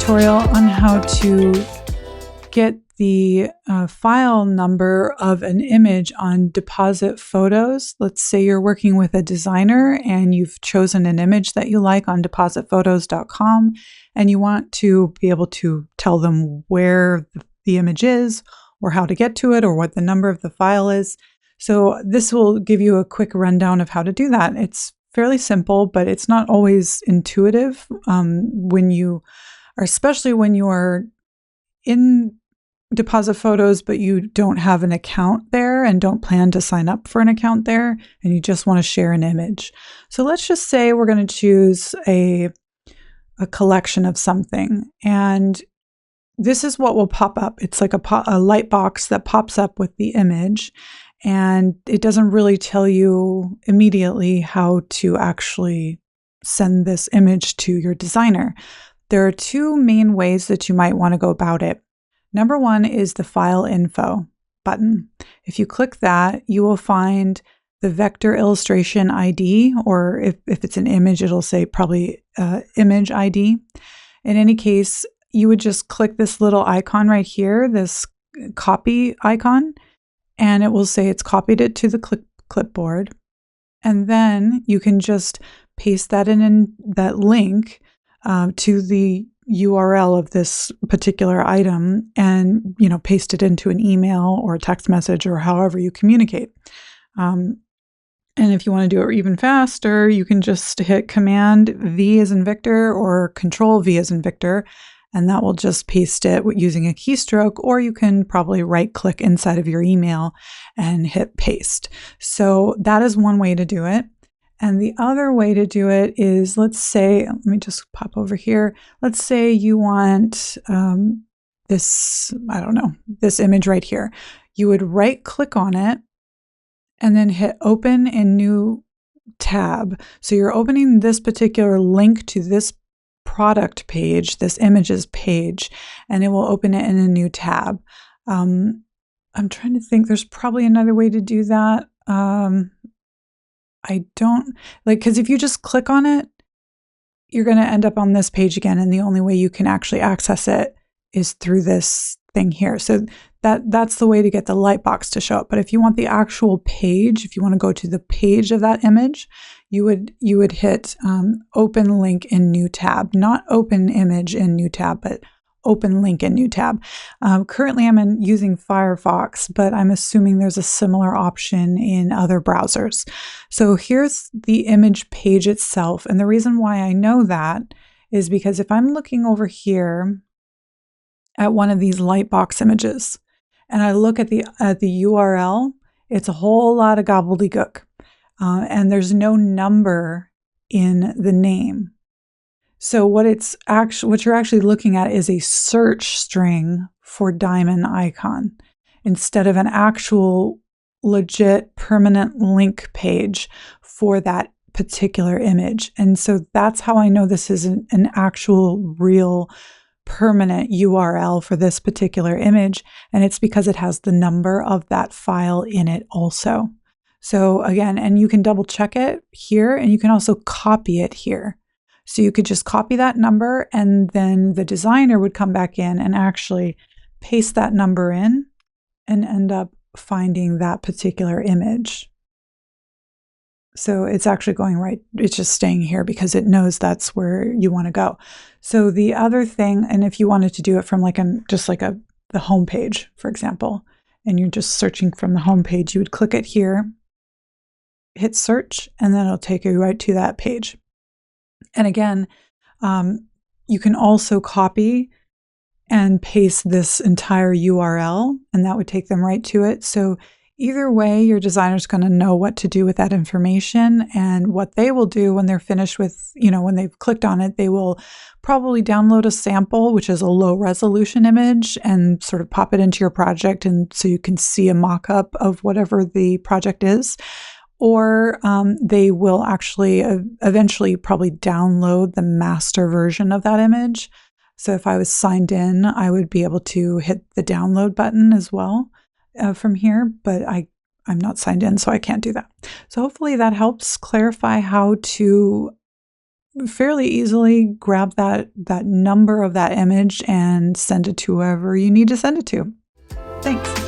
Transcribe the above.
tutorial on how to get the file number of an image on Deposit Photos. Let's say you're working with a designer and you've chosen an image that you like on depositphotos.com and you want to be able to tell them where the image is or how to get to it or what the number of the file is. So this will give you a quick rundown of how to do that. It's fairly simple, but it's not always intuitive especially when you are in Deposit Photos, but you don't have an account there and don't plan to sign up for an account there, and you just want to share an image. So let's just say we're going to choose a collection of something, and this is what will pop up. It's like a light box that pops up with the image, and it doesn't really tell you immediately how to actually send this image to your designer. There are two main ways that you might want to go about it. Number one is the File Info button. If you click that, you will find the vector illustration ID, or if it's an image, it'll say probably image ID. In any case, you would just click this little icon right here, this copy icon, and it will say it's copied it to the clipboard. And then you can just paste that in that link to the URL of this particular item and, paste it into an email or a text message or however you communicate. And if you want to do it even faster, you can just hit Command V as in Victor or Control V as in Victor, and that will just paste it using a keystroke, or you can probably right-click inside of your email and hit Paste. So that is one way to do it. And the other way to do it is, let's say, let me just pop over here. Let's say you want this image right here. You would right-click on it and then hit Open in New Tab. So you're opening this particular link to this product page, this images page, and it will open it in a new tab. I'm trying to think, there's probably another way to do that. Because if you just click on it, you're going to end up on this page again, and the only way you can actually access it is through this thing here. So that's the way to get the light box to show up. But if you want the actual page, if you want to go to the page of that image, you would hit Open Link in New Tab, not Open Image in New Tab, but Open Link in New Tab. Currently, I'm using Firefox, but I'm assuming there's a similar option in other browsers. So here's the image page itself. And the reason why I know that is because if I'm looking over here at one of these Lightbox images and I look at the URL, it's a whole lot of gobbledygook. And there's no number in the name. So what you're actually looking at is a search string for diamond icon instead of an actual legit permanent link page for that particular image. And so that's how I know this is an actual real permanent URL for this particular image. And it's because it has the number of that file in it also. So again, and you can double check it here, and you can also copy it here. So you could just copy that number, and then the designer would come back in and actually paste that number in and end up finding that particular image. So it's actually going right. It's just staying here because it knows that's where you want to go. So the other thing, and if you wanted to do it from the home page, for example, and you're just searching from the home page, you would click it here, hit search, and then it'll take you right to that page. And again, you can also copy and paste this entire URL, and that would take them right to it. So either way, your designer's going to know what to do with that information, and what they will do when they're finished with, when they've clicked on it, they will probably download a sample, which is a low resolution image, and sort of pop it into your project, and so you can see a mock-up of whatever the project is. Or they will actually eventually probably download the master version of that image. So if I was signed in, I would be able to hit the download button as well from here, but I'm not signed in, so I can't do that. So hopefully that helps clarify how to fairly easily grab that number of that image and send it to whoever you need to send it to. Thanks.